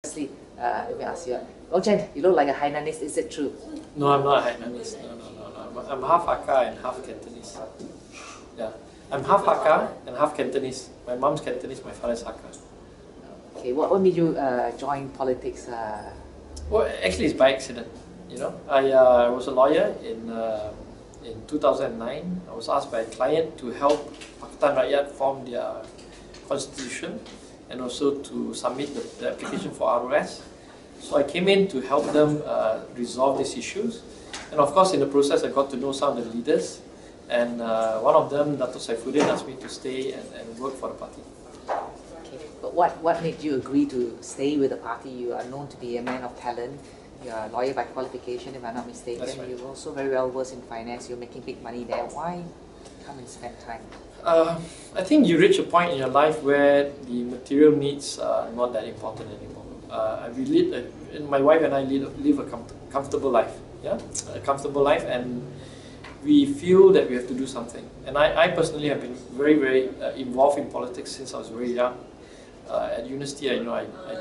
Firstly, let me ask you. Oh, Chen, you look like a Hainanese. Is it true? No, I'm not a Hainanese. No. I'm half Hakka and half Cantonese. Yeah, I'm half Hakka and half Cantonese. My mom's Cantonese, my father's Hakka. Okay, what made you join politics? Well, actually, it's by accident. You know, I was a lawyer in 2009. I was asked by a client to help Pakatan Rakyat form their constitution and also to submit the application for ROS. So I came in to help them resolve these issues. And of course, in the process, I got to know some of the leaders. And one of them, Dato' Saifuddin, asked me to stay and work for the party. Okay, but what made you agree to stay with the party? You are known to be a man of talent. You are a lawyer by qualification, if I'm not mistaken. That's right. You're also very well versed in finance. You're making big money there. Why come and spend time? I think you reach a point in your life where the material needs are not that important anymore. My wife and I live a comfortable life. Yeah, a comfortable life, and we feel that we have to do something. And I personally have been very involved in politics since I was very young. At university, I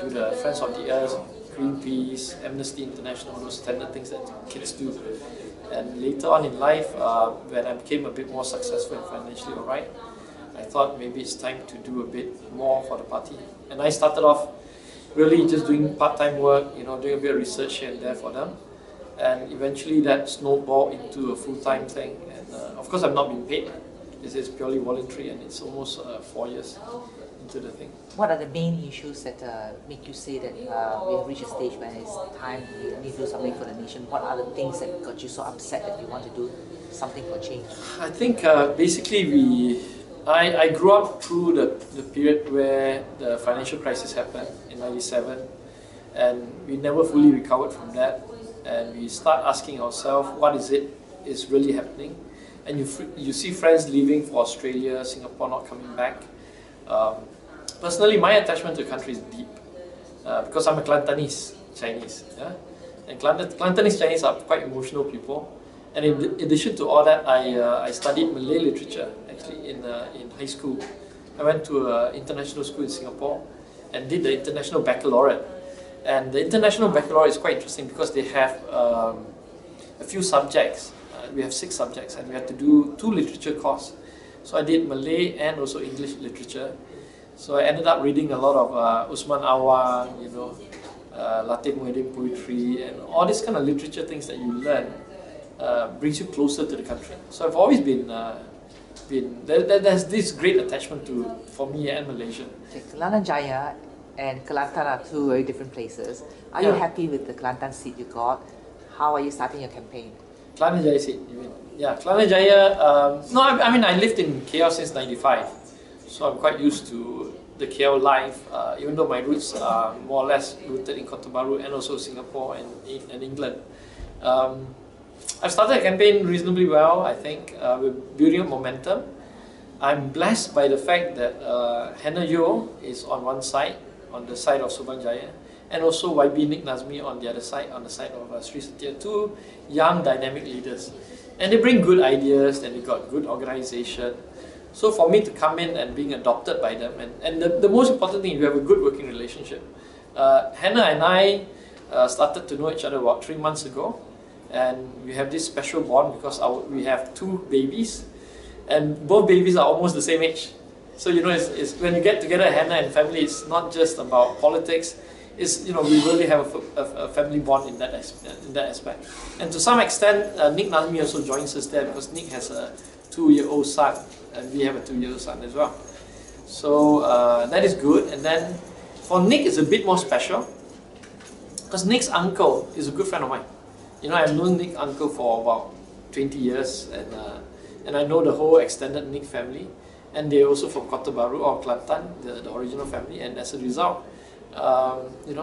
do the Friends of the Earth, Greenpeace, Amnesty International, those standard things that kids do. And later on in life, when I became a bit more successful and financially alright, I thought maybe it's time to do a bit more for the party. And I started off really just doing part-time work, doing a bit of research here and there for them. And eventually that snowballed into a full-time thing. And of course, I'm not being paid. This is purely voluntary, and it's almost 4 years into the thing. What are the main issues that make you say that we have reached a stage where it's time we need to do something for the nation? What are the things that got you so upset that you want to do something for change? I think basically I grew up through the period where the financial crisis happened in '97, and we never fully recovered from that. And we start asking ourselves, what is really happening? And you see friends leaving for Australia, Singapore not coming back. Personally, my attachment to the country is deep because I'm a Kelantanese Chinese. Yeah? And Kelantanese Chinese are quite emotional people. And in addition to all that, I studied Malay literature actually in high school. I went to an international school in Singapore and did the international baccalaureate. And the international baccalaureate is quite interesting because they have a few subjects. We have 6 subjects, and we had to do 2 literature courses. So I did Malay and also English literature. So I ended up reading a lot of Usman Awang, Latif Muhyiddin poetry, and all these kind of literature things that you learn brings you closer to the country. So I've always there's this great attachment for me and Malaysia. Okay, Kelana Jaya and Kelantan are 2 very different places. Are you happy with the Kelantan seat you got? How are you starting your campaign? Kelana Jaya seat, you mean? Yeah, Kelana Jaya. No, I mean I lived in KL since '95, so I'm quite used to the KL life. Even though my roots are more or less rooted in Kota Baru and also Singapore and England. I've started a campaign reasonably well. I think we're building up momentum. I'm blessed by the fact that Hannah Yeoh is on one side, on the side of Subang Jaya, and also YB Nick Nazmi on the other side, on the side of Sri Satya, 2 young dynamic leaders. And they bring good ideas, and they got good organization. So for me to come in and being adopted by them, and the most important thing, we have a good working relationship. Hannah and I started to know each other about 3 months ago, and we have this special bond because we have 2 babies, and both babies are almost the same age. So it's when you get together, Hannah and family, it's not just about politics. It's we really have a family bond in that aspect. And to some extent, Nick Nazmi also joins us there because Nick has a 2-year-old son, and we have a 2-year-old son as well. So that is good. And then for Nick, it's a bit more special because Nick's uncle is a good friend of mine. I've known Nick's uncle for about 20 years, and I know the whole extended Nick family. And they're also from Kota Baru or Kelantan, the original family, and as a result,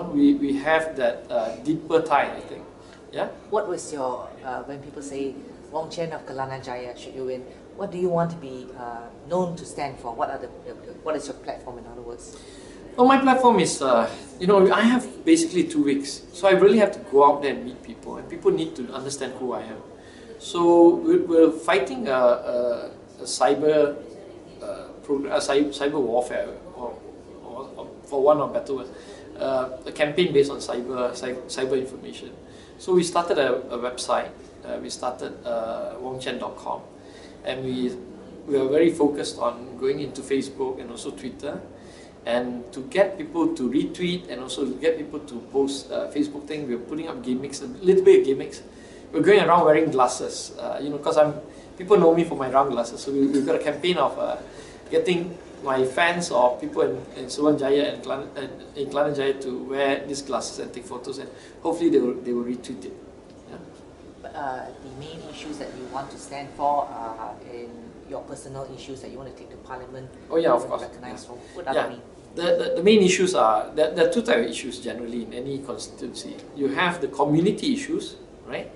we have that deeper tie, I think. Yeah. What was your when people say Wong Chen of Kelana Jaya should you win? What do you want to be known to stand for? What is your platform, in other words? Well, my platform is I have basically 2 weeks, so I really have to go out there and meet people, and people need to understand who I am. So we're fighting a cyber warfare, or for one or better words, a campaign based on cyber information. So we started a website. We started wongchen.com, and we are very focused on going into Facebook and also Twitter, and to get people to retweet and also get people to post Facebook thing. We're putting up gimmicks, a little bit of gimmicks. We're going around wearing glasses, because people know me for my round glasses. So we've got a campaign of getting my fans or people in Suruhanjaya and in Kelana Jaya to wear these glasses and take photos, and hopefully they will retweet it. Yeah. But the main issues that you want to stand for in your personal issues that you want to take to Parliament. Oh yeah, of course. Recognized. Yeah. What are the main? The main issues are, there are two types of issues generally in any constituency. You have the community issues, right?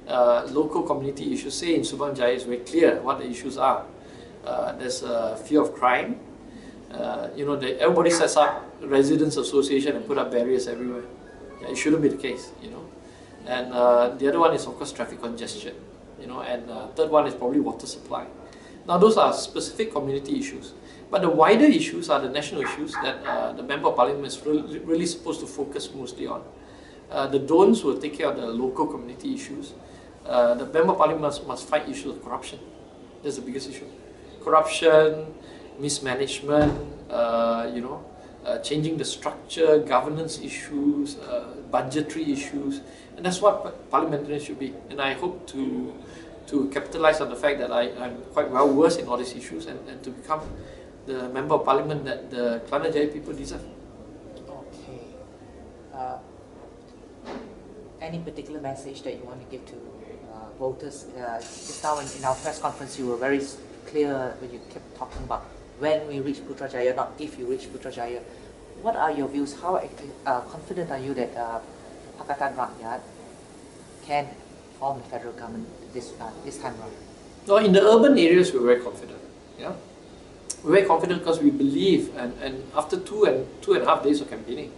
Local community issues. Say in Suruhanjaya, it's very clear what the issues are. There's a fear of crime. Everybody sets up residents association and put up barriers everywhere. Yeah, it shouldn't be the case, And the other one is of course traffic congestion, And third one is probably water supply. Now those are specific community issues. But the wider issues are the national issues that the Member of Parliament is really supposed to focus mostly on. The don'ts will take care of the local community issues. The Member of Parliament must fight issues of corruption. That's the biggest issue. Corruption, mismanagement, changing the structure, governance issues, budgetary issues, and that's what parliamentarians should be. And I hope to capitalize on the fact that I'm quite well versed in all these issues and to become the Member of Parliament that the Kelana Jaya people deserve. Okay. Any particular message that you want to give to voters? Just now in our press conference, you were very clear when you kept talking about when we reach Putrajaya, not if you reach Putrajaya. What are your views? How confident are you that Pakatan Rakyat can form the federal government this time around? No, in the urban areas, we're very confident. Yeah, we're very confident because we believe, and after two and a half days of campaigning,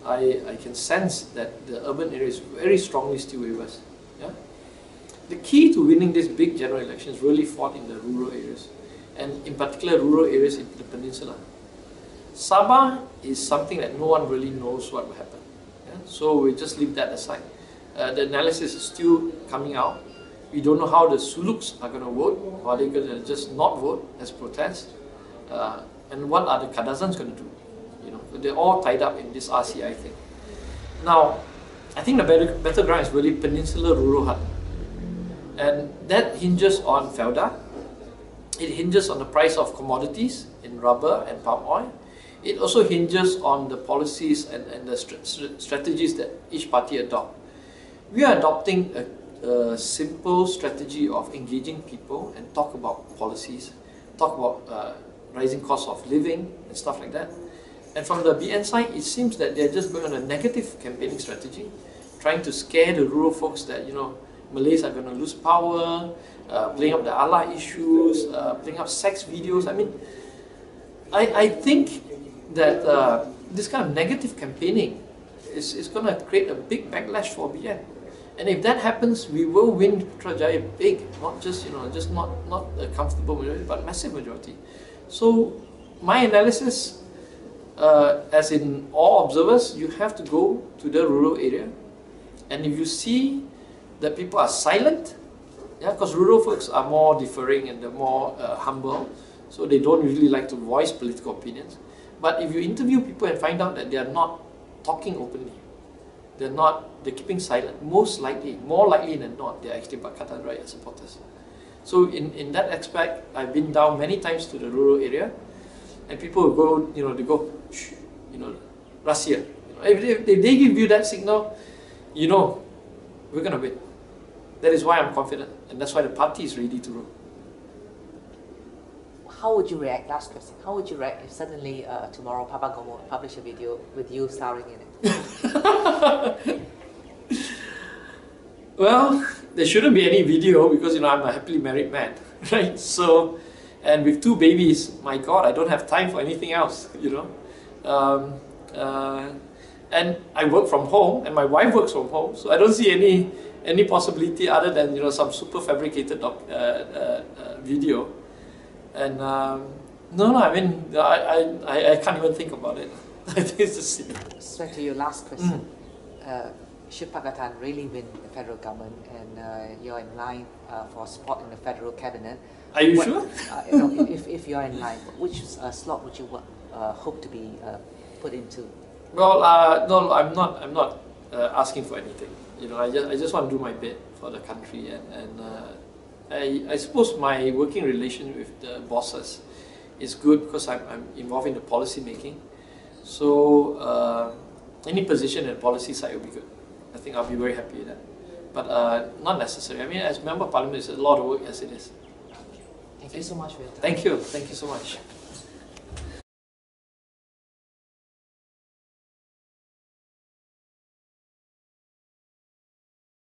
I can sense that the urban areas very strongly still with us. Yeah, the key to winning this big general election is really fought in the rural areas, and in particular rural areas in the peninsula. Sabah is something that no one really knows what will happen. Yeah? So we just leave that aside. The analysis is still coming out. We don't know how the Suluks are going to vote, or are they going to just not vote as protest, and what are the Kadazans going to do. They're all tied up in this RCI thing. Now, I think the battleground is really Peninsula Rural Hub, and that hinges on FELDA. It hinges on the price of commodities in rubber and palm oil. It also hinges on the policies and the strategies that each party adopt. We are adopting a simple strategy of engaging people and talk about policies, talk about rising costs of living and stuff like that. And from the BN side, it seems that they're just going on a negative campaigning strategy, trying to scare the rural folks that, Malays are going to lose power, playing up the Allah issues, playing up sex videos. I mean, I think that this kind of negative campaigning is going to create a big backlash for BN. And if that happens, we will win Putrajaya big, not just, just not a comfortable majority, but massive majority. So my analysis, as in all observers, you have to go to the rural area, and if you see that people are silent, because rural folks are more deferring and they're more humble, so they don't usually like to voice political opinions. But if you interview people and find out that they are not talking openly, they're keeping silent, most likely, more likely than not, they're actually Pakatan Rakyat supporters. So in that aspect, I've been down many times to the rural area, and people will go, they go, shh, Russia. If they give you that signal, we're going to win. That is why I'm confident, and that's why the party is ready to roll. How would you react? Last question. How would you react if suddenly tomorrow Papa Gomo publish a video with you starring in it? Well, there shouldn't be any video because I'm a happily married man, right? So, and with 2 babies, my God, I don't have time for anything else, and I work from home, and my wife works from home, so I don't see any possibility other than some super fabricated video. And no, I mean I can't even think about it. I think it's the same. So to your last question, should Pakatan really win the federal government and you're in line for support in the federal cabinet? Are you sure? No, if you're in line, which slot would you hope to be put into? Well, no, I'm not asking for anything. You know, I just want to do my bit for the country, and I suppose my working relation with the bosses is good because I'm involved in the policy making. So any position in the policy side will be good. I think I'll be very happy with that. But not necessary. I mean, as Member of Parliament, it's a lot of work as it is. Thank you so much for your time. Thank you so much.